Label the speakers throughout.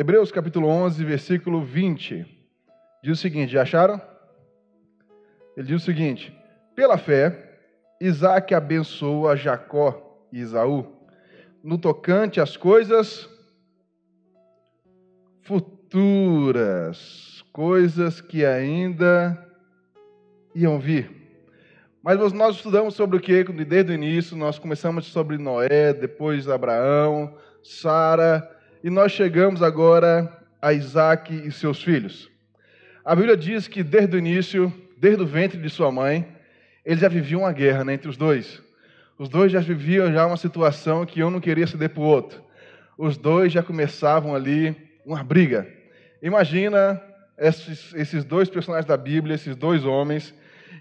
Speaker 1: Hebreus capítulo 11, versículo 20. Diz o seguinte, já acharam? Ele diz o seguinte: pela fé, Isaque abençoou a Jacó e Esaú, no tocante às coisas futuras, coisas que ainda iam vir. Mas nós estudamos sobre o que? Desde o início, nós começamos sobre Noé, depois Abraão, Sara, e nós chegamos agora a Isaque e seus filhos. A Bíblia diz que desde o início, desde o ventre de sua mãe, eles já viviam uma guerra, entre os dois. Os dois já viviam uma situação que um não queria ceder para o outro. Os dois já começavam ali uma briga. Imagina esses dois personagens da Bíblia, esses dois homens,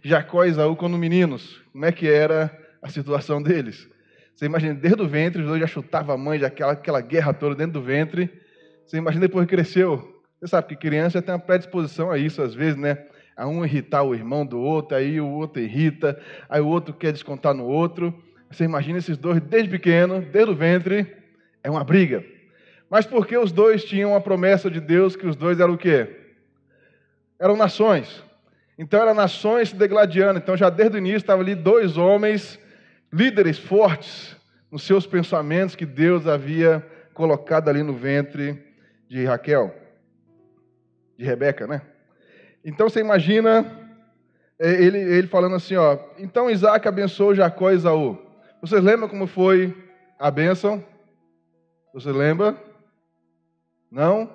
Speaker 1: Jacó e Esaú, quando meninos. Como é que era a situação deles? Você imagina, desde o ventre, os dois já chutavam a mãe, já aquela guerra toda dentro do ventre. Você imagina depois que cresceu. Você sabe que criança já tem uma predisposição a isso, às vezes, né? A um irritar o irmão do outro, aí o outro irrita, aí o outro quer descontar no outro. Você imagina esses dois desde pequeno, desde o ventre, é uma briga. Mas porque os dois tinham uma promessa de Deus, que os dois eram o quê? Eram nações. Então eram nações se degladiando. Então já desde o início estavam ali dois homens, líderes fortes, nos seus pensamentos que Deus havia colocado ali no ventre de Raquel, de Rebeca, né? Então você imagina ele falando assim, ó, então Isaque abençoou Jacó e Esaú. Vocês lembram como foi a bênção? Você lembra? Não?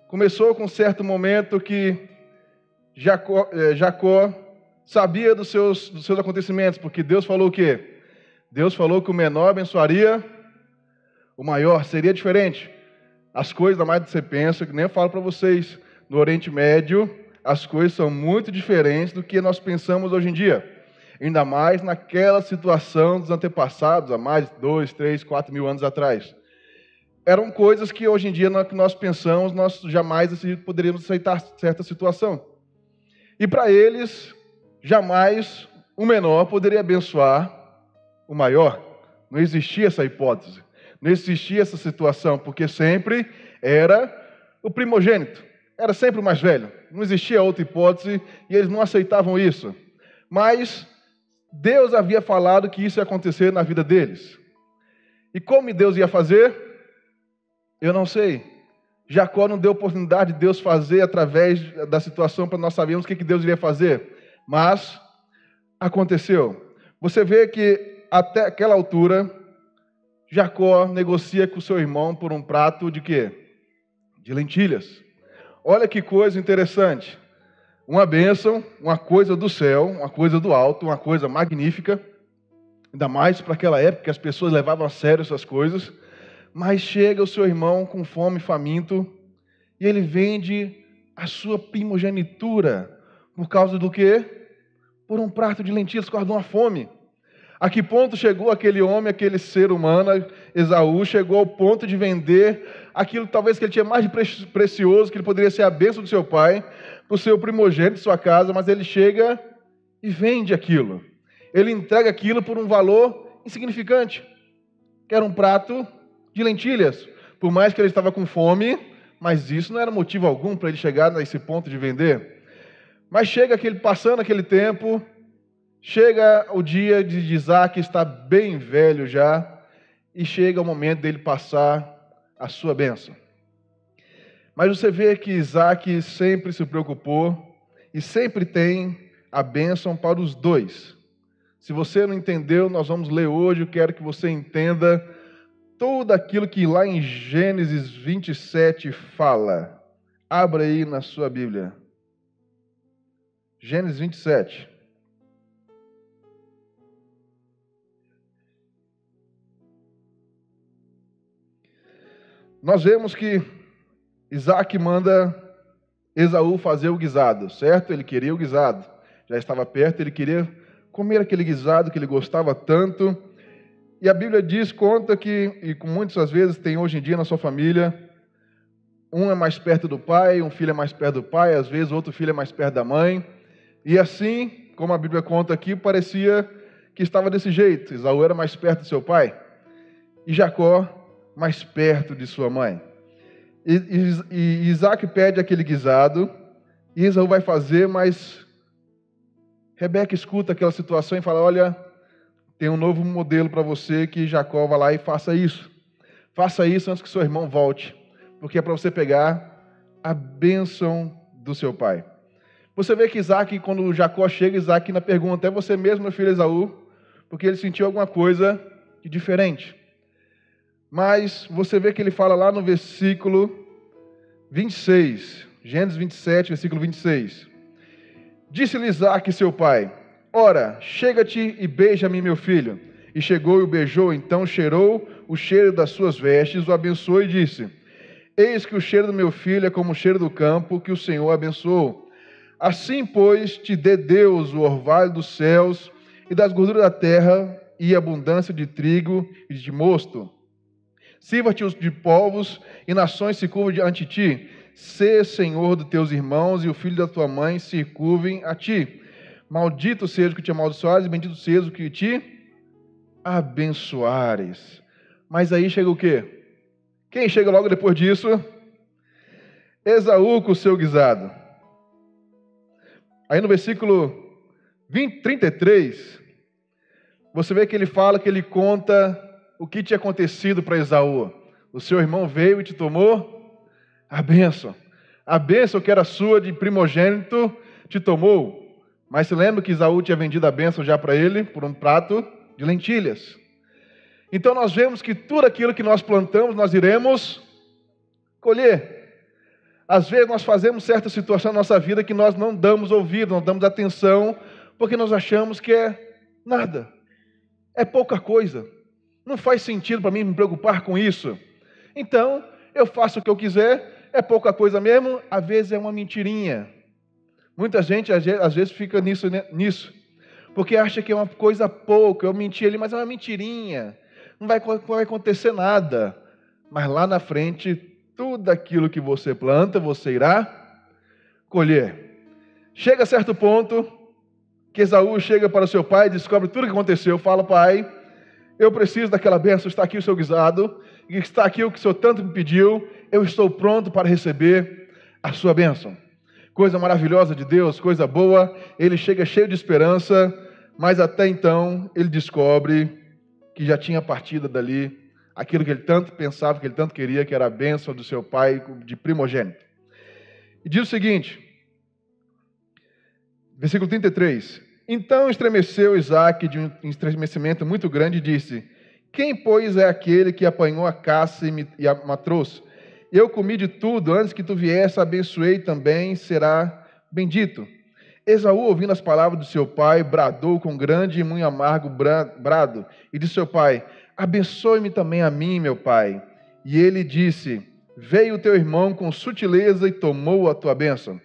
Speaker 1: Começou com um certo momento que Jacó sabia dos seus acontecimentos, porque Deus falou o quê? Deus falou que o menor abençoaria o maior, seria diferente. As coisas, ainda mais do que você pensa, que nem eu falo para vocês, no Oriente Médio, as coisas são muito diferentes do que nós pensamos hoje em dia. Ainda mais naquela situação dos antepassados, há mais de 2, 3, 4 mil anos atrás. Eram coisas que hoje em dia, no que nós pensamos, nós jamais poderíamos aceitar certa situação. E para eles, jamais o menor poderia abençoar o maior. Não existia essa hipótese. Não existia essa situação, porque sempre era o primogênito. Era sempre o mais velho. Não existia outra hipótese e eles não aceitavam isso. Mas Deus havia falado que isso ia acontecer na vida deles. E como Deus ia fazer? Eu não sei. Jacó não deu oportunidade de Deus fazer através da situação para nós sabermos o que Deus iria fazer. Mas aconteceu. Você vê que até aquela altura, Jacó negocia com seu irmão por um prato de quê? De lentilhas. Olha que coisa interessante. Uma bênção, uma coisa do céu, uma coisa do alto, uma coisa magnífica. Ainda mais para aquela época que as pessoas levavam a sério essas coisas. Mas chega o seu irmão com fome e faminto e ele vende a sua primogenitura. Por causa do quê? Por um prato de lentilhas, por causa de uma fome. A que ponto chegou aquele homem, aquele ser humano, Esaú, chegou ao ponto de vender aquilo talvez que ele tinha mais de precioso, que ele poderia ser a bênção do seu pai, para o seu primogênito de sua casa, mas ele chega e vende aquilo. Ele entrega aquilo por um valor insignificante, que era um prato de lentilhas. Por mais que ele estava com fome, mas isso não era motivo algum para ele chegar nesse ponto de vender. Mas chega passando aquele tempo, chega o dia de Isaque estar bem velho já, e chega o momento dele passar a sua bênção. Mas você vê que Isaque sempre se preocupou e sempre tem a bênção para os dois. Se você não entendeu, nós vamos ler hoje, eu quero que você entenda tudo aquilo que lá em Gênesis 27 fala. Abra aí na sua Bíblia. Gênesis 27. Nós vemos que Isaque manda Esaú fazer o guisado, certo? Ele queria o guisado. Já estava perto, ele queria comer aquele guisado que ele gostava tanto. E a Bíblia conta que, e com muitas vezes tem hoje em dia na sua família, um é mais perto do pai, um filho é mais perto do pai, às vezes outro filho é mais perto da mãe. E assim, como a Bíblia conta aqui, parecia que estava desse jeito. Esaú era mais perto do seu pai e Jacó mais perto de sua mãe. E Isaac pede aquele guisado, e Esaú vai fazer, mas Rebeca escuta aquela situação e fala: olha, tem um novo modelo para você, que Jacó vá lá e faça isso. Faça isso antes que seu irmão volte, porque é para você pegar a bênção do seu pai. Você vê que Isaac, quando Jacó chega, Isaac ainda pergunta: é você mesmo, meu filho Esaú? Porque ele sentiu alguma coisa de diferente. Mas você vê que ele fala lá no versículo 26, Gênesis 27, versículo 26. Disse-lhe Isaac, seu pai: ora, chega-te e beija-me, meu filho. E chegou e o beijou, então cheirou o cheiro das suas vestes, o abençoou e disse: eis que o cheiro do meu filho é como o cheiro do campo que o Senhor abençoou. Assim, pois, te dê Deus o orvalho dos céus e das gorduras da terra e abundância de trigo e de mosto. Sirva-te de povos e nações se curvam diante de ti. Sê senhor dos teus irmãos e o filho da tua mãe se curvem a ti. Maldito seja o que te amaldiçoares e bendito seja o que te abençoares. Mas aí chega o quê? Quem chega logo depois disso? Esaú com o seu guisado. Aí no versículo 33, você vê que ele fala, que ele conta o que tinha acontecido para Esaú. O seu irmão veio e te tomou a bênção. A bênção que era sua de primogênito te tomou. Mas se lembra que Esaú tinha vendido a bênção já para ele por um prato de lentilhas. Então nós vemos que tudo aquilo que nós plantamos, nós iremos colher. Às vezes nós fazemos certa situação na nossa vida que nós não damos ouvido, não damos atenção, porque nós achamos que é nada. É pouca coisa. Não faz sentido para mim me preocupar com isso. Então, eu faço o que eu quiser, é pouca coisa mesmo, às vezes é uma mentirinha. Muita gente, às vezes, fica nisso, porque acha que é uma coisa pouca, eu menti ali, mas é uma mentirinha. Não vai acontecer nada. Mas lá na frente, tudo aquilo que você planta, você irá colher. Chega a certo ponto, que Esaú chega para o seu pai e descobre tudo o que aconteceu. Fala: pai, eu preciso daquela bênção, está aqui o seu guisado, e está aqui o que o senhor tanto me pediu, eu estou pronto para receber a sua bênção. Coisa maravilhosa de Deus, coisa boa. Ele chega cheio de esperança, mas até então ele descobre que já tinha partido dali aquilo que ele tanto pensava, que ele tanto queria, que era a bênção do seu pai de primogênito. E diz o seguinte, versículo 33. Então estremeceu Isaac de um estremecimento muito grande e disse: quem, pois, é aquele que apanhou a caça e a trouxe? Eu comi de tudo, antes que tu viesse, abençoei também, será bendito. Esaú, ouvindo as palavras do seu pai, bradou com grande e muito amargo brado, e disse ao seu pai: abençoe-me também a mim, meu pai. E ele disse: veio o teu irmão com sutileza e tomou a tua bênção.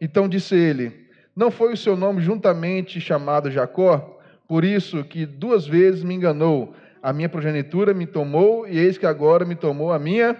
Speaker 1: Então disse ele: não foi o seu nome juntamente chamado Jacó? Por isso que 2 vezes me enganou. A minha progenitura me tomou, e eis que agora me tomou a minha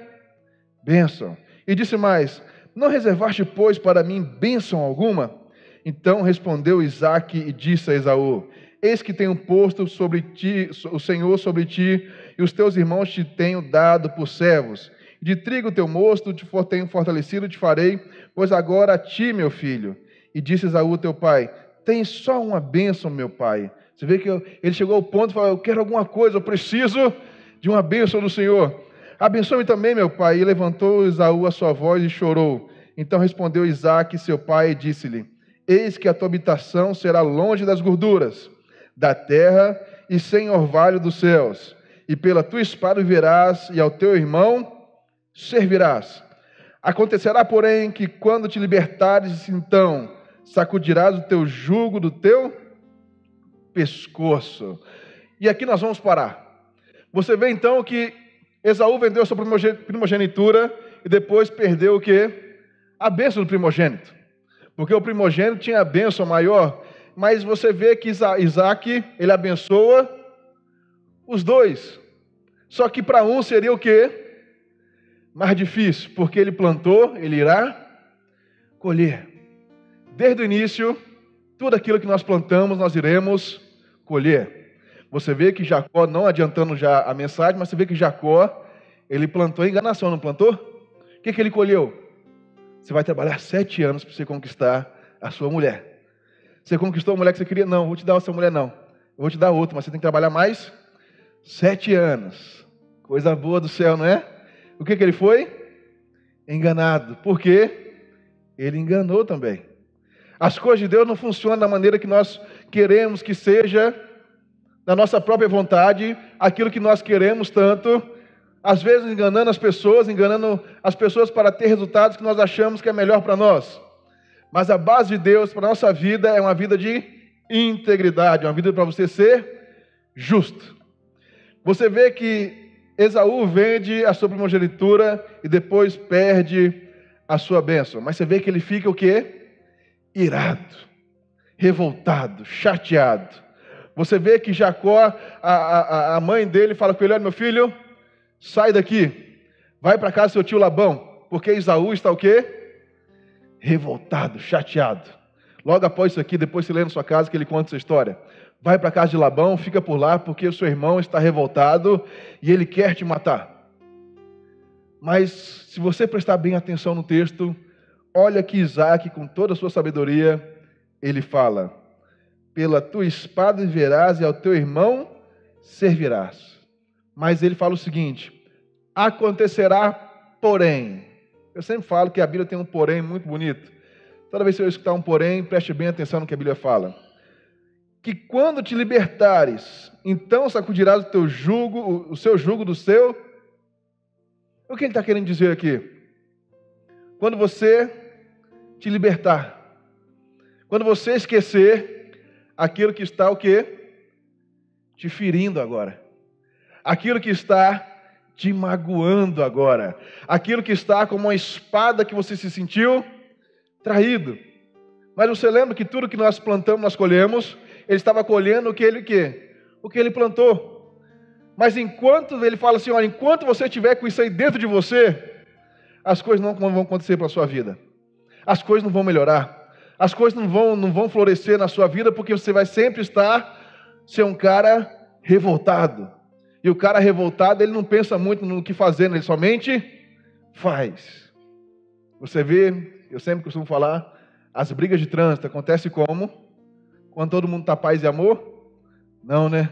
Speaker 1: bênção. E disse mais: não reservaste, pois, para mim bênção alguma? Então respondeu Isaque e disse a Esaú: eis que tenho posto sobre ti, o Senhor sobre ti, e os teus irmãos te tenho dado por servos. De trigo teu mosto te tenho fortalecido, te farei, pois agora a ti, meu filho. E disse Esaú, teu pai: tem só uma bênção, meu pai. Você vê que ele chegou ao ponto de falar: eu quero alguma coisa, eu preciso de uma bênção do Senhor. Abençoe-me também, meu pai. E levantou Esaú a sua voz e chorou. Então respondeu Isaque, seu pai, e disse-lhe: eis que a tua habitação será longe das gorduras da terra e sem orvalho dos céus. E pela tua espada viverás, e ao teu irmão servirás. Acontecerá, porém, que quando te libertares, então sacudirás o teu jugo do teu pescoço. E aqui nós vamos parar. Você vê então que Esaú vendeu a sua primogenitura e depois perdeu o quê? A bênção do primogênito. Porque o primogênito tinha a bênção maior, mas você vê que Isaac, ele abençoa os dois. Só que para um seria o quê? Mais difícil, porque ele plantou, ele irá colher. Desde o início, tudo aquilo que nós plantamos, nós iremos colher. Você vê que Jacó, não adiantando já a mensagem, mas você vê que Jacó, ele plantou enganação, não plantou? O que ele colheu? Você vai trabalhar 7 anos para você conquistar a sua mulher. Você conquistou a mulher que você queria? Não, vou te dar a sua mulher não. Eu vou te dar outra, mas você tem que trabalhar mais 7 anos. Coisa boa do céu, não é? O que ele foi? Enganado. Por quê? Ele enganou também. As coisas de Deus não funcionam da maneira que nós queremos que seja, da nossa própria vontade, aquilo que nós queremos tanto, às vezes enganando as pessoas para ter resultados que nós achamos que é melhor para nós. Mas a base de Deus para a nossa vida é uma vida de integridade, uma vida para você ser justo. Você vê que Esaú vende a sua primogenitura e depois perde a sua bênção. Mas você vê que ele fica o quê? Irado, revoltado, chateado. Você vê que Jacó, a mãe dele, fala com ele: olha, meu filho, sai daqui, vai para casa do seu tio Labão, porque Esaú está o quê? Revoltado, chateado. Logo após isso aqui, depois você lê na sua casa que ele conta essa história. Vai para a casa de Labão, fica por lá, porque o seu irmão está revoltado e ele quer te matar. Mas, se você prestar bem atenção no texto, olha que Isaac, com toda a sua sabedoria, ele fala: pela tua espada viverás e ao teu irmão servirás. Mas ele fala o seguinte: acontecerá, porém. Eu sempre falo que a Bíblia tem um porém muito bonito. Toda vez que eu escutar um porém, preste bem atenção no que a Bíblia fala. Que quando te libertares, então sacudirás o teu jugo, o seu jugo do seu. O que ele está querendo dizer aqui? Quando você te libertar, quando você esquecer aquilo que está o quê? Te ferindo agora. Aquilo que está te magoando agora. Aquilo que está como uma espada que você se sentiu traído. Mas você lembra que tudo que nós plantamos, nós colhemos. Ele estava colhendo o que ele plantou. Mas enquanto ele fala assim, olha, enquanto você tiver com isso aí dentro de você, as coisas não vão acontecer para a sua vida. As coisas não vão melhorar. As coisas não vão florescer na sua vida, porque você vai sempre ser um cara revoltado. E o cara revoltado, ele não pensa muito no que fazer, ele somente faz. Você vê, eu sempre costumo falar, as brigas de trânsito acontecem como? Quando todo mundo está paz e amor? Não, né?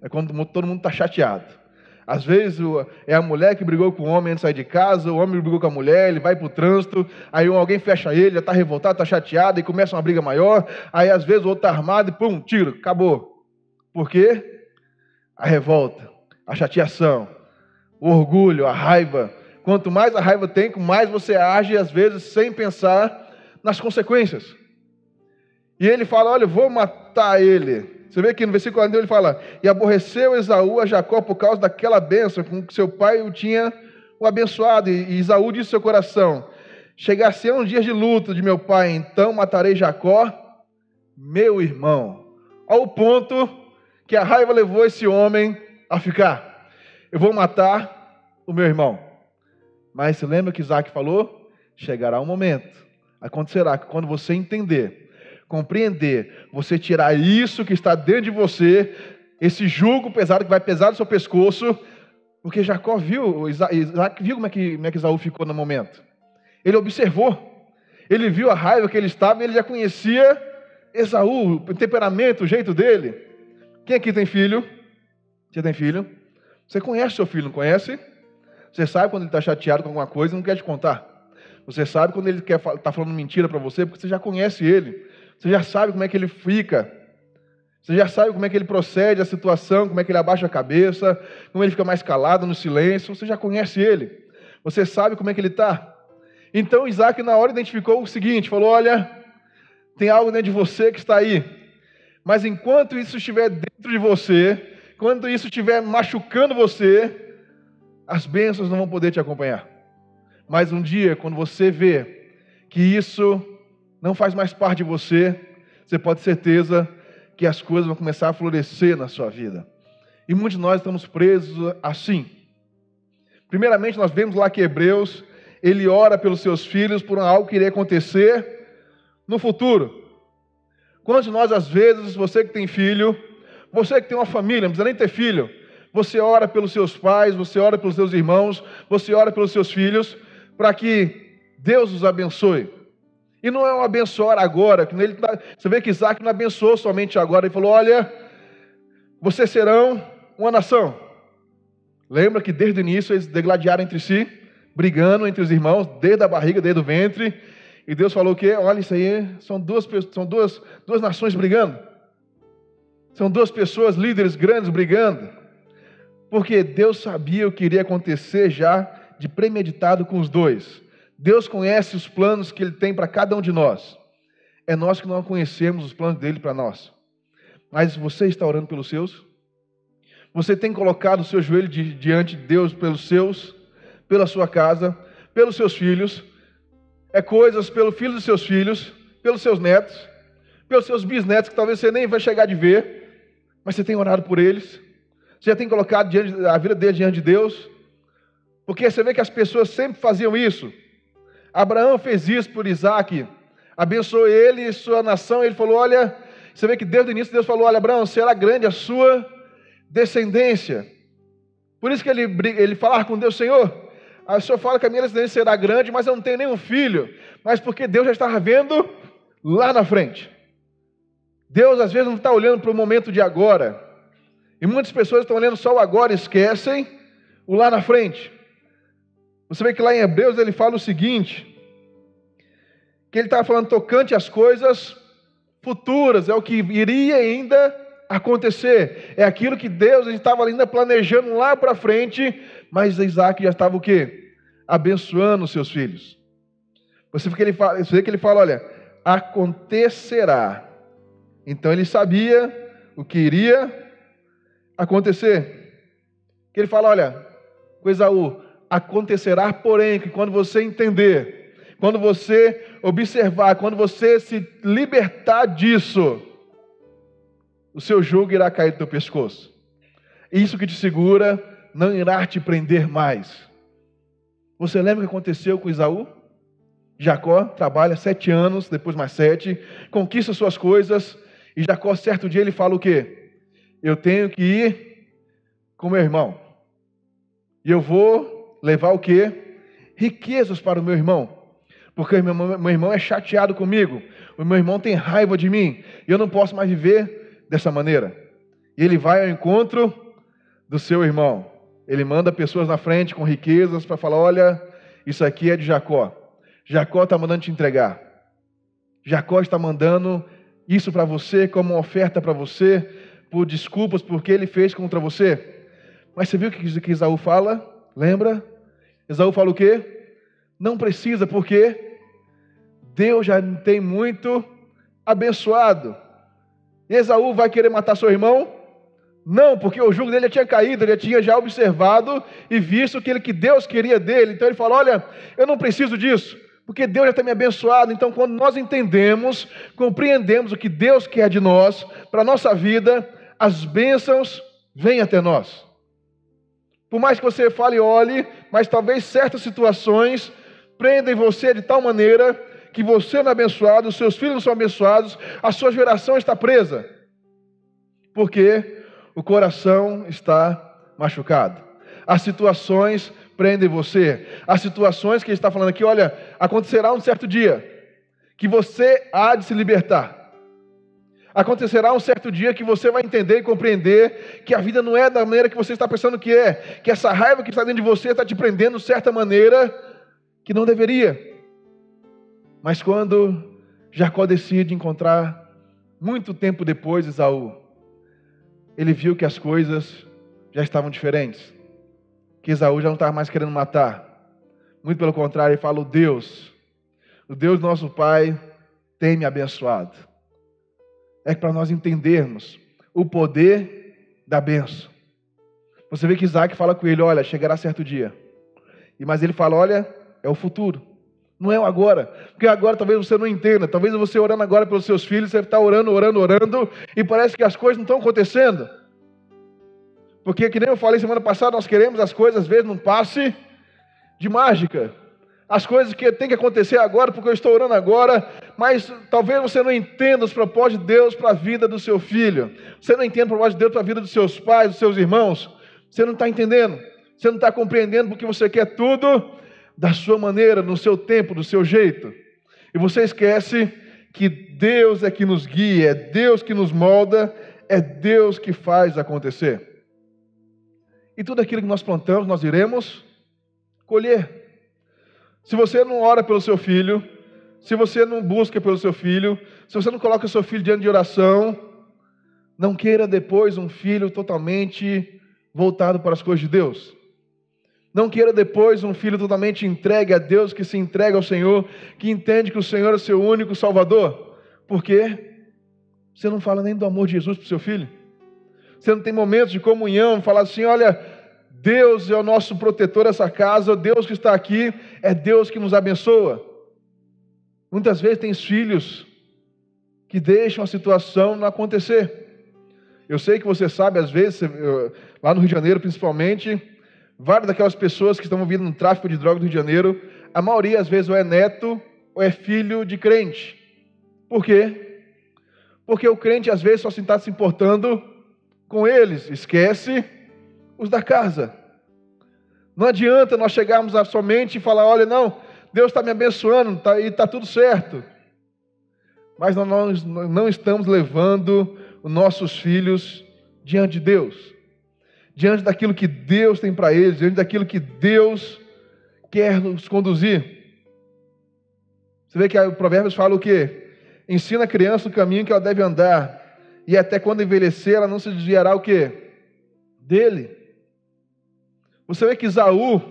Speaker 1: É quando todo mundo está chateado. Às vezes é a mulher que brigou com o homem antes de sair de casa, o homem brigou com a mulher, ele vai para o trânsito, aí alguém fecha ele, já está revoltado, está chateado, e começa uma briga maior, aí às vezes o outro está armado e pum, tiro, acabou. Por quê? A revolta, a chateação, o orgulho, a raiva. Quanto mais a raiva tem, mais você age, às vezes, sem pensar nas consequências. E ele fala, olha, eu vou matar ele. Você vê que no versículo 41 ele fala: e aborreceu Esaú a Jacó por causa daquela bênção com que seu pai o abençoado. E Esaú disse ao seu coração: chegar-se-ão dias de luto de meu pai, então matarei Jacó, meu irmão. Ao ponto que a raiva levou esse homem a ficar: eu vou matar o meu irmão. Mas você lembra que Isaac falou? Chegará um momento, acontecerá que quando você entender, compreender, você tirar isso que está dentro de você, esse jugo pesado que vai pesar no seu pescoço, porque Jacó viu, Isaac viu como é que Esaú ficou no momento. Ele observou, ele viu a raiva que ele estava, e ele já conhecia Esaú, o temperamento, o jeito dele. Quem aqui tem filho? Você tem filho? Você conhece seu filho, não conhece? Você sabe quando ele está chateado com alguma coisa e não quer te contar. Você sabe quando ele está falando mentira para você, porque você já conhece ele. Você já sabe como é que ele fica. Você já sabe como é que ele procede a situação, como é que ele abaixa a cabeça, como ele fica mais calado no silêncio. Você já conhece ele. Você sabe como é que ele está. Então Isaac na hora identificou o seguinte, falou: olha, tem algo dentro de você que está aí. Mas enquanto isso estiver dentro de você, quando isso estiver machucando você, as bênçãos não vão poder te acompanhar. Mas um dia, quando você vê que isso não faz mais parte de você, você pode ter certeza que as coisas vão começar a florescer na sua vida. E muitos de nós estamos presos assim. Primeiramente, nós vemos lá que Hebreus, ele ora pelos seus filhos por algo que iria acontecer no futuro. Quantos de nós, às vezes, você que tem filho, você que tem uma família, não precisa nem ter filho, você ora pelos seus pais, você ora pelos seus irmãos, você ora pelos seus filhos, para que Deus os abençoe. E não é um abençoar agora, você vê que Isaac não abençoou somente agora, ele falou, olha, vocês serão uma nação. Lembra que desde o início eles degladiaram entre si, brigando entre os irmãos, desde a barriga, desde o ventre, e Deus falou que, olha, isso aí são duas nações brigando, são duas pessoas, líderes grandes brigando, porque Deus sabia o que iria acontecer já de premeditado com os dois. Deus conhece os planos que Ele tem para cada um de nós. É nós que não conhecemos os planos dEle para nós. Mas você está orando pelos seus? Você tem colocado o seu joelho diante de Deus pelos seus, pela sua casa, pelos seus filhos, coisas pelo filho dos seus filhos, pelos seus netos, pelos seus bisnetos, que talvez você nem vai chegar de ver, mas você tem orado por eles, você já tem colocado a vida deles diante de Deus, porque você vê que as pessoas sempre faziam isso. Abraão fez isso por Isaac, abençoou ele e sua nação, ele falou, olha, você vê que desde o início Deus falou, olha, Abraão, será grande a sua descendência. Por isso que ele falava com Deus, Senhor, o Senhor fala que a minha descendência será grande, mas eu não tenho nenhum filho, mas porque Deus já estava vendo lá na frente. Deus às vezes não está olhando para o momento de agora, e muitas pessoas estão olhando só o agora e esquecem o lá na frente. Você vê que lá em Hebreus ele fala o seguinte, que ele estava falando tocante às coisas futuras, é o que iria ainda acontecer, é aquilo que Deus estava ainda planejando lá para frente, mas Isaac já estava o quê? Abençoando os seus filhos. Você vê que ele fala, olha, acontecerá. Então ele sabia o que iria acontecer. Que ele fala, olha, com Esaú, acontecerá, porém, que quando você entender, quando você observar, quando você se libertar disso, o seu jugo irá cair do teu pescoço. Isso que te segura não irá te prender mais. Você lembra o que aconteceu com Esaú? Jacó trabalha 7 anos, depois mais 7, conquista suas coisas, e Jacó, certo dia, ele fala o quê? Eu tenho que ir com meu irmão. E eu vou levar o quê? Riquezas para o meu irmão. Porque o meu irmão é chateado comigo. O meu irmão tem raiva de mim. E eu não posso mais viver dessa maneira. E ele vai ao encontro do seu irmão. Ele manda pessoas na frente com riquezas para falar, olha, isso aqui é de Jacó. Jacó está mandando te entregar. Jacó está mandando isso para você como uma oferta para você, por desculpas porque ele fez contra você. Mas você viu o que Esaú fala? Lembra? Esaú fala o quê? Não precisa, porque Deus já tem muito abençoado. E Esaú vai querer matar seu irmão? Não, porque o jugo dele já tinha caído, ele tinha já observado e visto aquilo que Deus queria dele. Então ele fala, olha, eu não preciso disso, porque Deus já tem me abençoado. Então quando nós entendemos, compreendemos o que Deus quer de nós, para a nossa vida, as bênçãos vêm até nós. Por mais que você fale e olhe, mas talvez certas situações prendem você de tal maneira que você não é abençoado, os seus filhos não são abençoados, a sua geração está presa. Porque o coração está machucado. As situações prendem você. As situações que ele está falando aqui, olha, acontecerá um certo dia que você há de se libertar. Acontecerá um certo dia que você vai entender e compreender que a vida não é da maneira que você está pensando que é, que essa raiva que está dentro de você está te prendendo de certa maneira que não deveria. Mas quando Jacó decide encontrar, muito tempo depois, Esaú, ele viu que as coisas já estavam diferentes, que Esaú já não estava mais querendo matar. Muito pelo contrário, ele fala, o Deus nosso Pai tem me abençoado. É para nós entendermos o poder da bênção. Você vê que Isaac fala com ele, olha, chegará certo dia. Mas ele fala, olha, é o futuro, não é o agora. Porque agora talvez você não entenda, talvez você orando agora pelos seus filhos, você está orando, e parece que as coisas não estão acontecendo. Porque, que nem eu falei semana passada, nós queremos as coisas, às vezes, num passe de mágica. As coisas que tem que acontecer agora, porque eu estou orando agora, mas talvez você não entenda os propósitos de Deus para a vida do seu filho. Você não entende o propósito de Deus para a vida dos seus pais, dos seus irmãos. Você não está entendendo. Você não está compreendendo porque você quer tudo da sua maneira, no seu tempo, do seu jeito. E você esquece que Deus é que nos guia, é Deus que nos molda, é Deus que faz acontecer. E tudo aquilo que nós plantamos, nós iremos colher. Se você não ora pelo seu filho, se você não busca pelo seu filho, se você não coloca o seu filho diante de oração, não queira depois um filho totalmente voltado para as coisas de Deus. Não queira depois um filho totalmente entregue a Deus, que se entrega ao Senhor, que entende que o Senhor é seu único Salvador. Por quê? Você não fala nem do amor de Jesus para o seu filho. Você não tem momentos de comunhão, falar assim, olha, Deus é o nosso protetor dessa casa, Deus que está aqui, é Deus que nos abençoa. Muitas vezes tem filhos que deixam a situação não acontecer. Eu sei que você sabe, às vezes, lá no Rio de Janeiro principalmente, várias daquelas pessoas que estão envolvidas no tráfico de drogas do Rio de Janeiro, a maioria às vezes ou é neto ou é filho de crente. Por quê? Porque o crente às vezes só está se importando com eles, esquece os da casa. Não adianta nós chegarmos somente e falar, olha, não, Deus está me abençoando e está tudo certo. Mas nós não estamos levando os nossos filhos diante de Deus, diante daquilo que Deus tem para eles, diante daquilo que Deus quer nos conduzir. Você vê que o Provérbios fala o quê? Ensina a criança o caminho que ela deve andar, e até quando envelhecer ela não se desviará o quê? Dele. Você vê que Esaú,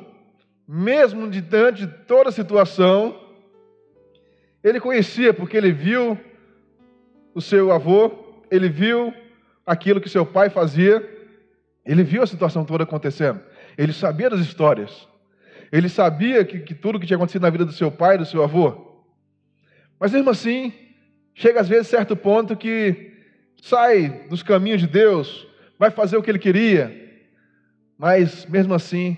Speaker 1: mesmo diante de toda a situação, ele conhecia, porque ele viu o seu avô, ele viu aquilo que seu pai fazia, ele viu a situação toda acontecendo, ele sabia das histórias, ele sabia que tudo que tinha acontecido na vida do seu pai e do seu avô. Mas mesmo assim, chega às vezes certo ponto que sai dos caminhos de Deus, vai fazer o que ele queria, mas mesmo assim,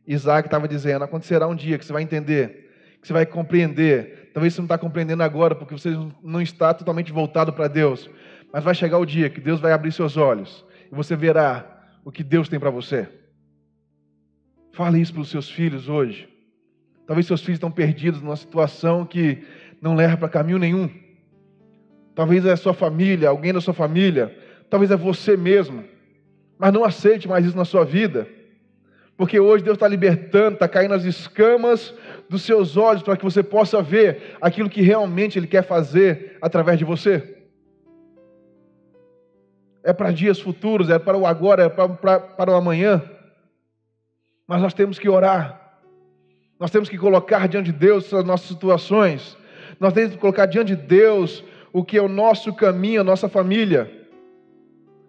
Speaker 1: Isaac estava dizendo, acontecerá um dia que você vai entender, que você vai compreender. Talvez você não está compreendendo agora, porque você não está totalmente voltado para Deus, mas vai chegar o dia que Deus vai abrir seus olhos, e você verá o que Deus tem para você. Fale isso para os seus filhos hoje. Talvez seus filhos estão perdidos numa situação que não leva para caminho nenhum. Talvez é a sua família, alguém da sua família, talvez é você mesmo, mas não aceite mais isso na sua vida, porque hoje Deus está libertando, está caindo as escamas dos seus olhos para que você possa ver aquilo que realmente Ele quer fazer através de você. É para dias futuros, é para o agora, é para o amanhã, mas nós temos que orar, nós temos que colocar diante de Deus as nossas situações, nós temos que colocar diante de Deus o que é o nosso caminho, a nossa família.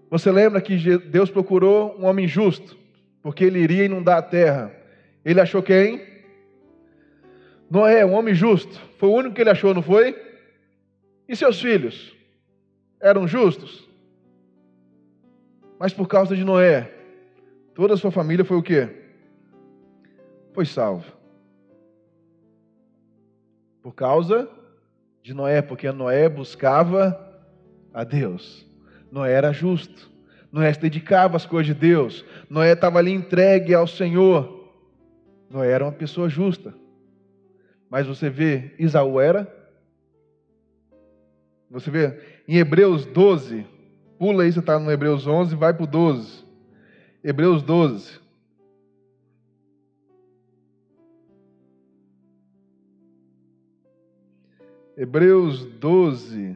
Speaker 1: Você lembra que Deus procurou um homem justo, porque ele iria inundar a terra. Ele achou quem? Noé, um homem justo. Foi o único que ele achou, não foi? E seus filhos? Eram justos? Mas por causa de Noé, toda a sua família foi o quê? Foi salva. Por causa de Noé, porque Noé buscava a Deus. Noé era justo, Noé se dedicava às coisas de Deus, Noé estava ali entregue ao Senhor, Noé era uma pessoa justa. Mas você vê, Esaú era? Você vê, em Hebreus 12, pula aí, você está no Hebreus 11, vai para o 12, Hebreus 12. Hebreus 12,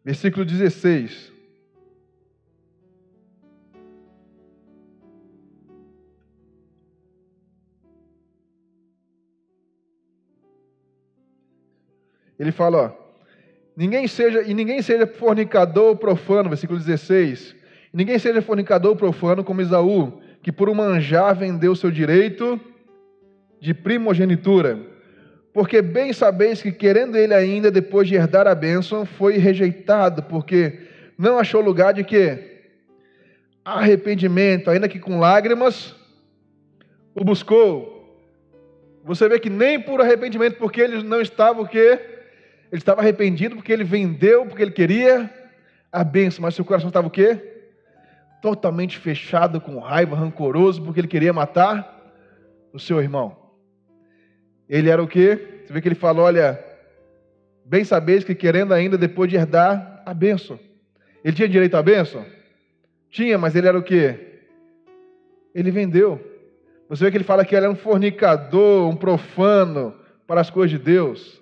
Speaker 1: versículo 16. Ele fala, ó, ninguém seja fornicador ou profano, versículo 16. Ninguém seja fornicador ou profano como Esaú, que por um manjar vendeu seu direito de primogenitura. Porque bem sabeis que, querendo ele ainda, depois de herdar a bênção, foi rejeitado, porque não achou lugar de quê? Arrependimento, ainda que com lágrimas, o buscou. Você vê que nem por arrependimento, porque ele não estava o quê? Ele estava arrependido porque ele vendeu, porque ele queria a bênção, mas seu coração estava o quê? Totalmente fechado, com raiva, rancoroso, porque ele queria matar o seu irmão. Ele era o quê? Você vê que ele fala, olha, bem sabeis que querendo ainda depois de herdar a bênção. Ele tinha direito à bênção? Tinha, mas ele era o quê? Ele vendeu. Você vê que ele fala que ele era um fornicador, um profano para as coisas de Deus.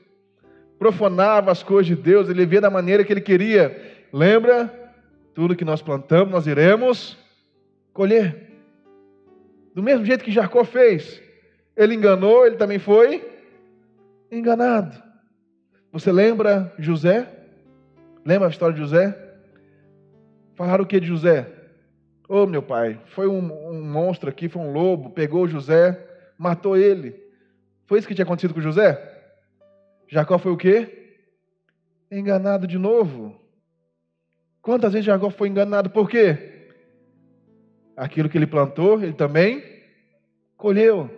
Speaker 1: Profanava as coisas de Deus, ele via da maneira que ele queria. Lembra? Tudo que nós plantamos, nós iremos colher. Do mesmo jeito que Jacó fez. Ele enganou, ele também foi enganado. Você lembra José? Lembra a história de José? Falaram o que de José? Ô meu pai, foi um monstro aqui, foi um lobo, pegou José, matou ele. Foi isso que tinha acontecido com José? Jacó foi o quê? Enganado de novo. Quantas vezes Jacó foi enganado? Por quê? Aquilo que ele plantou, ele também colheu.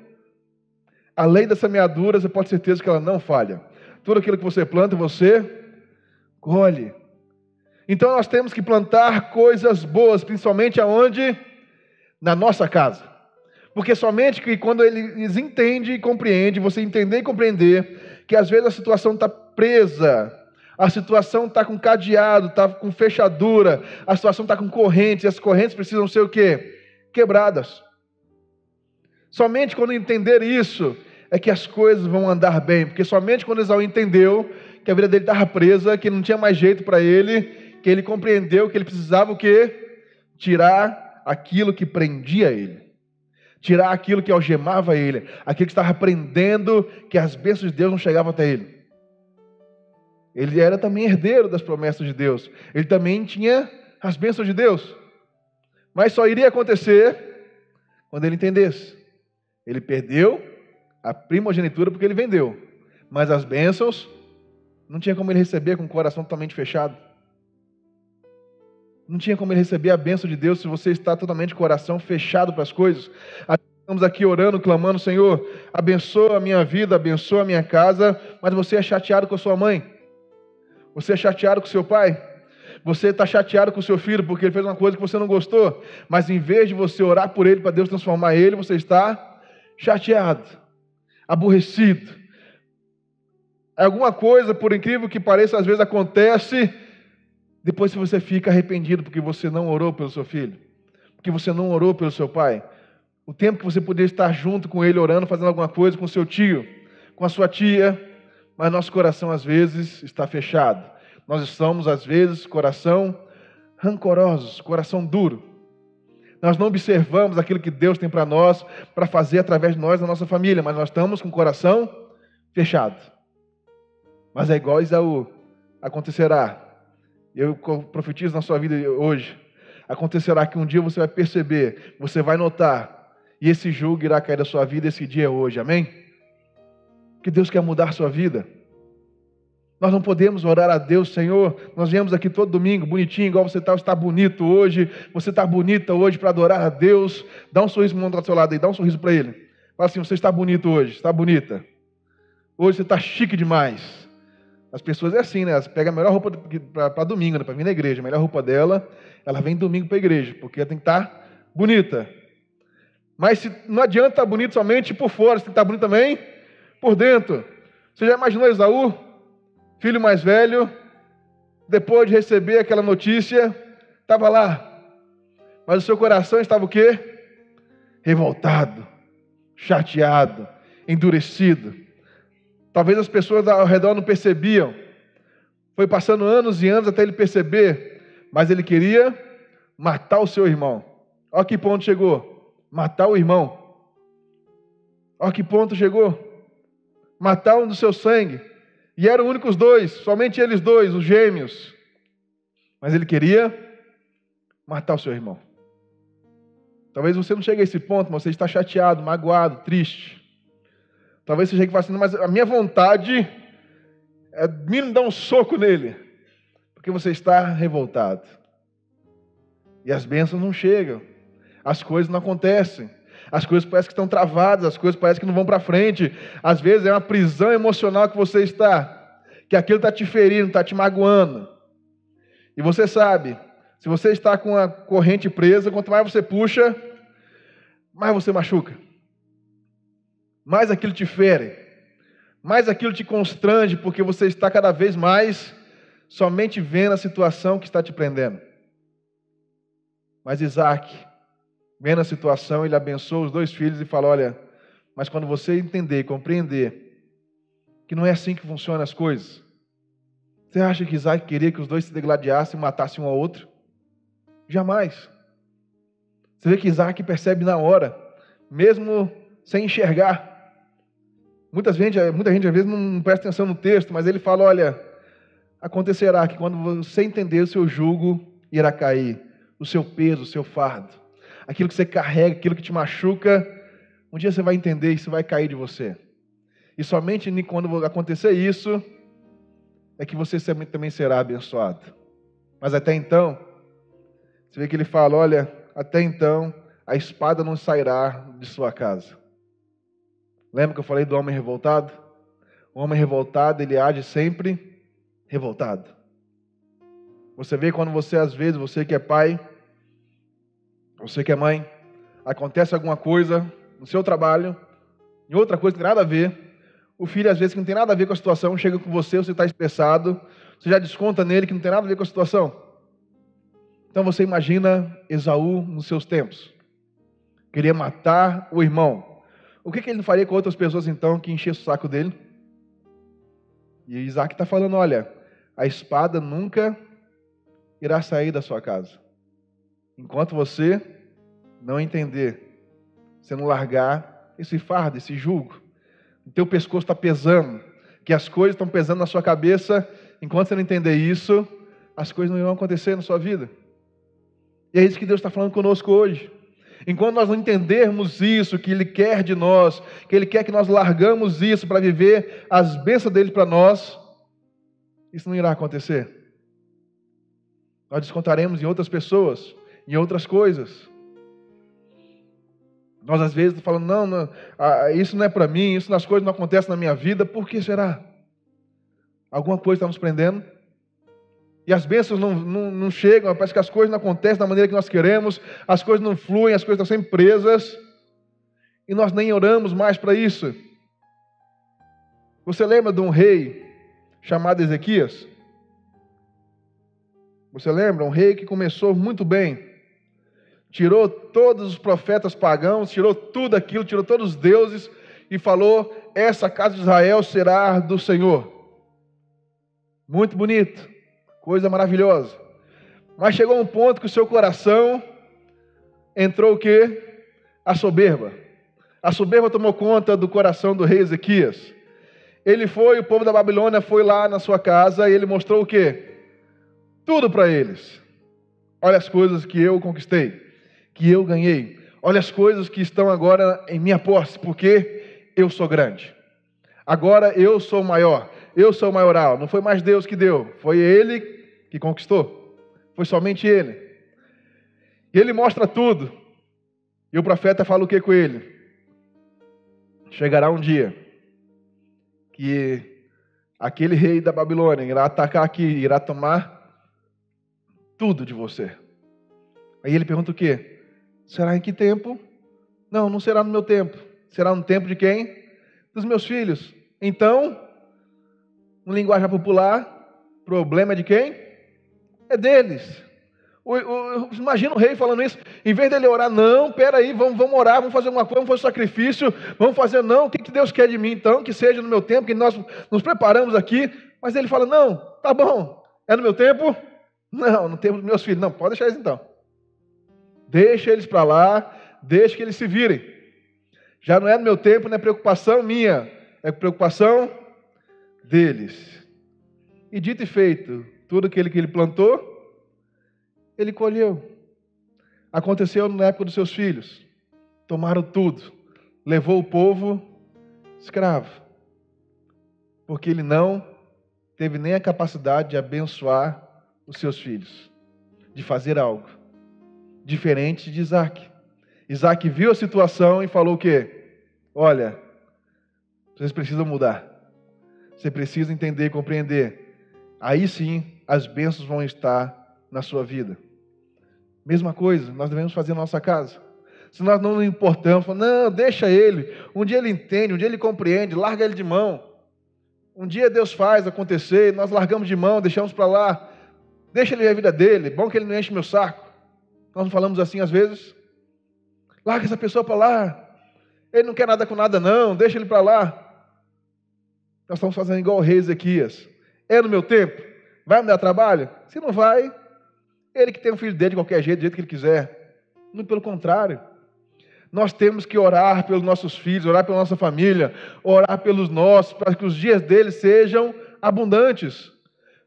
Speaker 1: A lei da semeadura, você pode ter certeza que ela não falha. Tudo aquilo que você planta, você colhe. Então nós temos que plantar coisas boas, principalmente aonde? Na nossa casa. Porque somente que quando eles entendem e compreendem, você entender e compreender, que às vezes a situação está presa, a situação está com cadeado, está com fechadura, a situação está com correntes, e as correntes precisam ser o quê? Quebradas. Somente quando entender isso, é que as coisas vão andar bem, porque somente quando Esaú entendeu que a vida dele estava presa, que não tinha mais jeito para ele, que ele compreendeu que ele precisava o quê? Tirar aquilo que prendia ele, tirar aquilo que algemava ele, aquilo que estava prendendo, que as bênçãos de Deus não chegavam até ele. Ele era também herdeiro das promessas de Deus, ele também tinha as bênçãos de Deus, mas só iria acontecer quando ele entendesse. Ele perdeu a primogenitura porque ele vendeu, mas as bênçãos não tinha como ele receber com o coração totalmente fechado. Não tinha como ele receber a bênção de Deus se você está totalmente com o coração fechado para as coisas. Estamos aqui orando, clamando, Senhor, abençoa a minha vida, abençoa a minha casa, mas você é chateado com a sua mãe, você é chateado com o seu pai, você está chateado com o seu filho porque ele fez uma coisa que você não gostou, mas em vez de você orar por ele, para Deus transformar ele, você está chateado, aborrecido. Alguma coisa, por incrível que pareça, às vezes acontece, depois você fica arrependido porque você não orou pelo seu filho, porque você não orou pelo seu pai. O tempo que você poderia estar junto com ele, orando, fazendo alguma coisa com o seu tio, com a sua tia, mas nosso coração às vezes está fechado. Nós estamos às vezes, coração rancorosos, coração duro. Nós não observamos aquilo que Deus tem para nós, para fazer através de nós, da nossa família, mas nós estamos com o coração fechado. Mas é igual Esaú, acontecerá. Eu profetizo na sua vida hoje. Acontecerá que um dia você vai perceber, você vai notar, e esse jugo irá cair da sua vida, esse dia é hoje, amém? Que Deus quer mudar a sua vida. Nós não podemos orar a Deus, Senhor, nós viemos aqui todo domingo, bonitinho, igual você está bonito hoje, você está bonita hoje para adorar a Deus. Dá um sorriso para o mundo do seu lado aí, dá um sorriso para ele. Fala assim, você está bonito hoje, está bonita. Hoje você está chique demais. As pessoas é assim, né? Elas pegam a melhor roupa para domingo, né? Para vir na igreja. A melhor roupa dela, ela vem domingo para a igreja, porque ela tem que estar bonita. Mas não adianta estar bonito somente por fora, você tem que estar bonito também por dentro. Você já imaginou Esaú, filho mais velho, depois de receber aquela notícia, estava lá, mas o seu coração estava o quê? Revoltado, chateado, endurecido. Talvez as pessoas ao redor não percebiam. Foi passando anos e anos até ele perceber, mas ele queria matar o seu irmão. Olha que ponto chegou, matar o irmão. Olha que ponto chegou, matar um do seu sangue. E eram únicos dois, somente eles dois, os gêmeos. Mas ele queria matar o seu irmão. Talvez você não chegue a esse ponto, mas você está chateado, magoado, triste. Talvez você chegue e fale assim, mas a minha vontade é me dar um soco nele. Porque você está revoltado. E as bênçãos não chegam. As coisas não acontecem. As coisas parecem que estão travadas, as coisas parecem que não vão para frente. Às vezes é uma prisão emocional que você está, que aquilo está te ferindo, está te magoando. E você sabe, se você está com a corrente presa, quanto mais você puxa, mais você machuca. mais aquilo te fere, mais aquilo te constrange, porque você está cada vez mais somente vendo a situação que está te prendendo. Mas Isaac, vendo a situação, ele abençoa os 2 filhos e fala: olha, mas quando você entender, compreender que não é assim que funcionam as coisas, você acha que Isaac queria que os 2 se degladiassem e matassem um ao outro? Jamais. Você vê que Isaac percebe na hora, mesmo sem enxergar. Muita gente às vezes não presta atenção no texto, mas ele fala: olha, acontecerá que quando você entender, o seu jugo irá cair, o seu peso, o seu fardo, aquilo que você carrega, aquilo que te machuca, um dia você vai entender e isso vai cair de você. E somente quando acontecer isso, é que você também será abençoado. Mas até então, você vê que ele fala: olha, até então, a espada não sairá de sua casa. Lembra que eu falei do homem revoltado? O homem revoltado, ele age sempre revoltado. Você vê quando você, às vezes, você que é pai, você que é mãe, acontece alguma coisa no seu trabalho, e outra coisa que não tem nada a ver, o filho, às vezes, que não tem nada a ver com a situação, chega com você está estressado, você já desconta nele que não tem nada a ver com a situação. Então você imagina Esaú nos seus tempos. Queria matar o irmão. O que ele faria com outras pessoas, então, que enchessem o saco dele? E Isaac está falando: olha, a espada nunca irá sair da sua casa, enquanto você não entender, você não largar esse fardo, esse jugo. O teu pescoço está pesando, que as coisas estão pesando na sua cabeça. Enquanto você não entender isso, as coisas não irão acontecer na sua vida. E é isso que Deus está falando conosco hoje. Enquanto nós não entendermos isso, que Ele quer de nós, que Ele quer que nós largamos isso para viver as bênçãos dEle para nós, isso não irá acontecer. Nós descontaremos em outras pessoas, em outras coisas. Nós às vezes falamos: não, isso não é para mim, isso nas coisas não acontecem na minha vida. Por que será? Alguma coisa está nos prendendo? E as bênçãos não chegam, parece que as coisas não acontecem da maneira que nós queremos, as coisas não fluem, as coisas estão sempre presas, e nós nem oramos mais para isso. Você lembra de um rei chamado Ezequias? Você lembra? Um rei que começou muito bem, tirou todos os profetas pagãos, tirou tudo aquilo, tirou todos os deuses, e falou: essa casa de Israel será do Senhor. Muito bonito. Coisa maravilhosa. Mas chegou um ponto que o seu coração entrou o quê? A soberba. A soberba tomou conta do coração do rei Ezequias. O povo da Babilônia foi lá na sua casa e ele mostrou o quê? Tudo para eles. Olha as coisas que eu conquistei, que eu ganhei. Olha as coisas que estão agora em minha posse, porque eu sou grande. Agora eu sou o maior. Eu sou o maioral. Não foi mais Deus que deu, foi Ele que conquistou. Foi somente Ele. E Ele mostra tudo. E o profeta fala o que com ele? Chegará um dia que aquele rei da Babilônia irá atacar aqui, irá tomar tudo de você. Aí ele pergunta o quê? Será em que tempo? Não, não será no meu tempo. Será no tempo de quem? Dos meus filhos. Então, no linguagem popular, problema de quem? É deles. Imagina o rei falando isso. Em vez dele orar: não, peraí, vamos orar, vamos fazer uma coisa, vamos fazer um sacrifício, vamos fazer, não, o que Deus quer de mim então? Que seja no meu tempo, que nós nos preparamos aqui. Mas ele fala: não, tá bom, é no meu tempo? Não, no tempo dos meus filhos. Não, pode deixar eles então. Deixa eles para lá, deixa que eles se virem. Já não é no meu tempo, não é preocupação minha, é preocupação deles. E dito e feito, tudo aquilo que ele plantou, ele colheu. Aconteceu na época dos seus filhos. Tomaram tudo. Levou o povo escravo. Porque ele não teve nem a capacidade de abençoar os seus filhos. De fazer algo diferente de Isaac. Isaac viu a situação e falou o quê? Olha, vocês precisam mudar. Você precisa entender e compreender. Aí sim, as bênçãos vão estar na sua vida. Mesma coisa, nós devemos fazer na nossa casa. Se nós não nos importamos, falamos, não, deixa ele. Um dia ele entende, um dia ele compreende, larga ele de mão. Um dia Deus faz acontecer, nós largamos de mão, deixamos para lá. Deixa ele ver a vida dele, bom que ele não enche meu saco. Nós não falamos assim às vezes. Larga essa pessoa para lá. Ele não quer nada com nada não, deixa ele para lá. Nós estamos fazendo igual o rei Ezequias. É no meu tempo? Vai me dar trabalho? Se não vai, ele que tem um filho dele de qualquer jeito, do jeito que ele quiser. Não, pelo contrário. Nós temos que orar pelos nossos filhos, orar pela nossa família, orar pelos nossos, para que os dias deles sejam abundantes,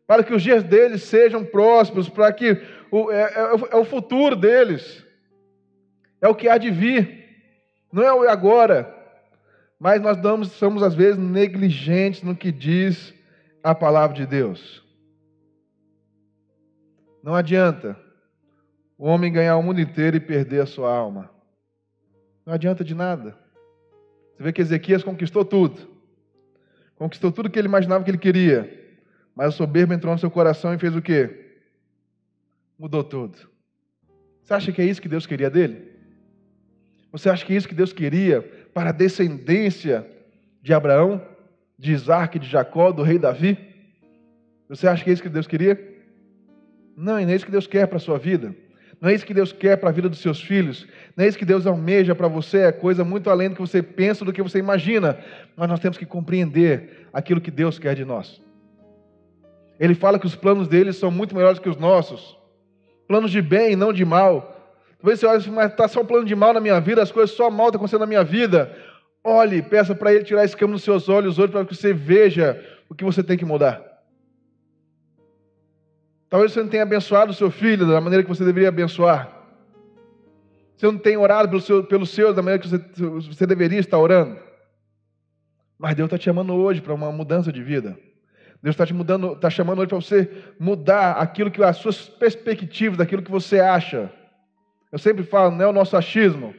Speaker 1: para que os dias deles sejam prósperos, para que é o futuro deles, é o que há de vir, não é o agora. Mas nós somos às vezes negligentes no que diz a palavra de Deus. Não adianta o homem ganhar o mundo inteiro e perder a sua alma. Não adianta de nada. Você vê que Ezequias conquistou tudo. Conquistou tudo que ele imaginava que ele queria. Mas a soberba entrou no seu coração e fez o quê? Mudou tudo. Você acha que é isso que Deus queria dele? Você acha que é isso que Deus queria para a descendência de Abraão, de Isaac, de Jacó, do rei Davi? Você acha que é isso que Deus queria? Não, e não é isso que Deus quer para a sua vida. Não é isso que Deus quer para a vida dos seus filhos. Não é isso que Deus almeja para você. É coisa muito além do que você pensa, do que você imagina. Mas nós temos que compreender aquilo que Deus quer de nós. Ele fala que os planos dele são muito melhores que os nossos. Planos de bem e não de mal. Talvez você olhe assim, mas está só um plano de mal na minha vida, as coisas só mal estão acontecendo na minha vida. Olhe, peça para ele tirar a escama dos seus olhos hoje para que você veja o que você tem que mudar. Talvez você não tenha abençoado o seu filho da maneira que você deveria abençoar. Você não tenha orado pelo seu da maneira que você deveria estar orando. Mas Deus está te chamando hoje para uma mudança de vida. Deus está chamando hoje para você mudar aquilo que as suas perspectivas, daquilo que você acha. Eu sempre falo, não é o nosso achismo,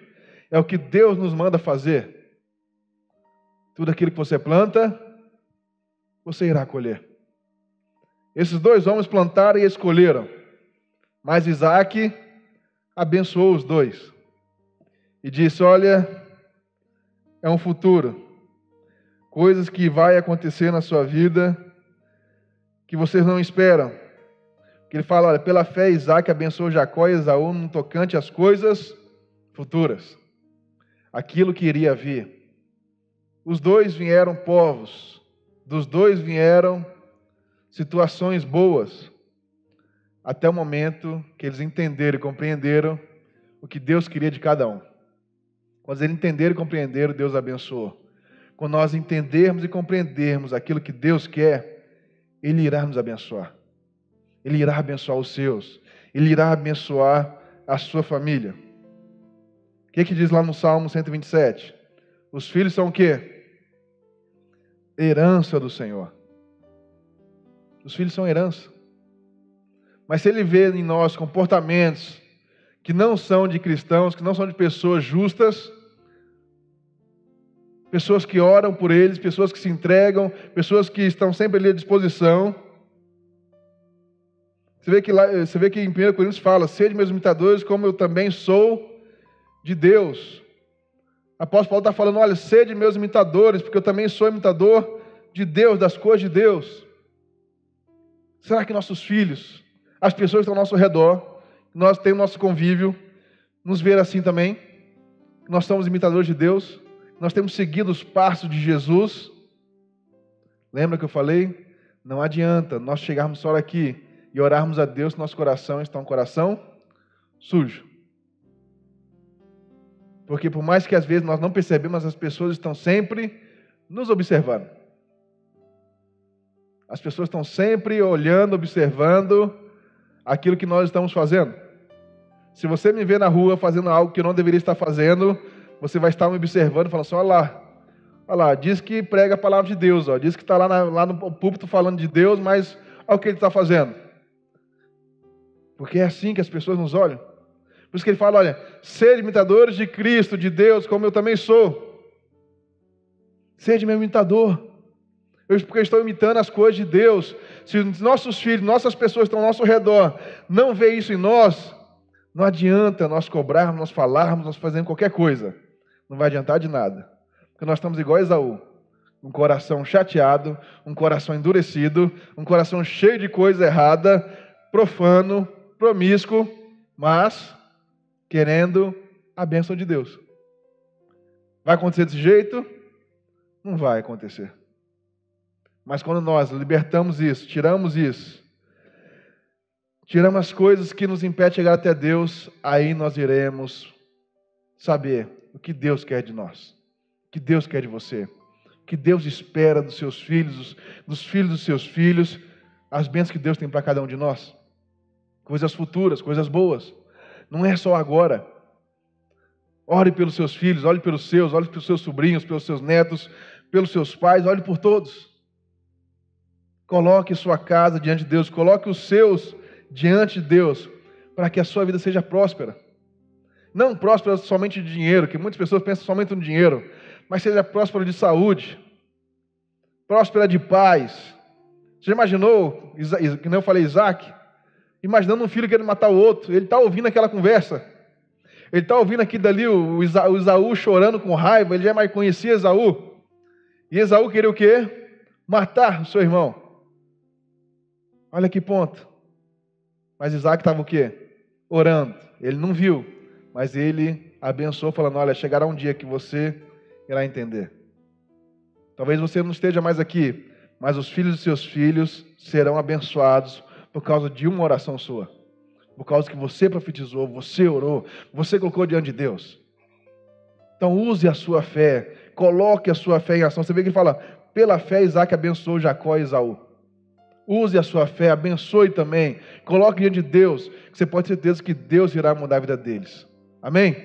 Speaker 1: é o que Deus nos manda fazer. Tudo aquilo que você planta, você irá colher. Esses dois homens plantaram e escolheram, mas Isaac abençoou os dois e disse, olha, é um futuro, coisas que vai acontecer na sua vida que vocês não esperam. Que ele fala, olha, pela fé Isaac abençoou Jacó e Esaú no tocante às coisas futuras, aquilo que iria vir. Os dois vieram povos, dos dois vieram situações boas, até o momento que eles entenderam e compreenderam o que Deus queria de cada um. Quando eles entenderam e compreenderam, Deus abençoou. Quando nós entendermos e compreendermos aquilo que Deus quer, Ele irá nos abençoar. Ele irá abençoar os seus. Ele irá abençoar a sua família. O que diz lá no Salmo 127? Os filhos são o quê? Herança do Senhor. Os filhos são herança. Mas se ele vê em nós comportamentos que não são de cristãos, que não são de pessoas justas, pessoas que oram por eles, pessoas que se entregam, pessoas que estão sempre ali à disposição. Você vê que em 1 Coríntios fala, sede meus imitadores como eu também sou de Deus. O apóstolo Paulo está falando, olha, sede meus imitadores, porque eu também sou imitador de Deus, das coisas de Deus. Será que nossos filhos, as pessoas que estão ao nosso redor, nós temos nosso convívio, nos ver assim também? Nós somos imitadores de Deus? Nós temos seguido os passos de Jesus? Lembra que eu falei? Não adianta nós chegarmos só aqui e orarmos a Deus, nosso coração está um coração sujo. Porque por mais que às vezes nós não percebemos, as pessoas estão sempre nos observando. As pessoas estão sempre olhando, observando aquilo que nós estamos fazendo. Se você me ver na rua fazendo algo que eu não deveria estar fazendo, você vai estar me observando e falando assim, olha lá, diz que prega a palavra de Deus, ó, diz que está lá no púlpito falando de Deus, mas olha o que ele está fazendo. Porque é assim que as pessoas nos olham. Por isso que ele fala, olha, sede imitadores de Cristo, de Deus, como eu também sou. Sede meu imitador. Porque eu estou imitando as coisas de Deus. Se nossos filhos, nossas pessoas que estão ao nosso redor, não vê isso em nós, Não adianta nós cobrarmos, nós falarmos, nós fazermos qualquer coisa. Não vai adiantar de nada. Porque nós estamos igual a Esaú. Um coração chateado, um coração endurecido, um coração cheio de coisa errada, profano, promíscuo, mas querendo a bênção de Deus. Vai acontecer desse jeito? Não vai acontecer. Mas quando nós libertamos isso, tiramos as coisas que nos impedem de chegar até Deus, aí nós iremos saber o que Deus quer de nós, o que Deus quer de você, o que Deus espera dos seus filhos, dos filhos dos seus filhos, as bênçãos que Deus tem para cada um de nós. Coisas futuras, coisas boas. Não é só agora. Ore pelos seus filhos, ore pelos seus sobrinhos, pelos seus netos, pelos seus pais, ore por todos. Coloque sua casa diante de Deus, coloque os seus diante de Deus, para que a sua vida seja próspera. Não próspera somente de dinheiro, que muitas pessoas pensam somente no dinheiro, mas seja próspera de saúde, próspera de paz. Você já imaginou, que nem eu falei, Isaac, imaginando um filho querendo matar o outro, ele está ouvindo aquela conversa, ele está ouvindo aqui dali o Esaú chorando com raiva, ele já mais conhecia Esaú, e Esaú queria o quê? Matar o seu irmão. Olha que ponto. Mas Isaac estava o quê? Orando. Ele não viu, mas ele abençoou, falando, olha, chegará um dia que você irá entender. Talvez você não esteja mais aqui, mas os filhos dos seus filhos serão abençoados por causa de uma oração sua. Por causa que você profetizou, você orou, você colocou diante de Deus. Então use a sua fé, coloque a sua fé em ação. Você vê que ele fala, pela fé Isaac abençoou Jacó e Esaú. Use a sua fé, abençoe também, coloque diante de Deus, que você pode ter certeza que Deus irá mudar a vida deles. Amém?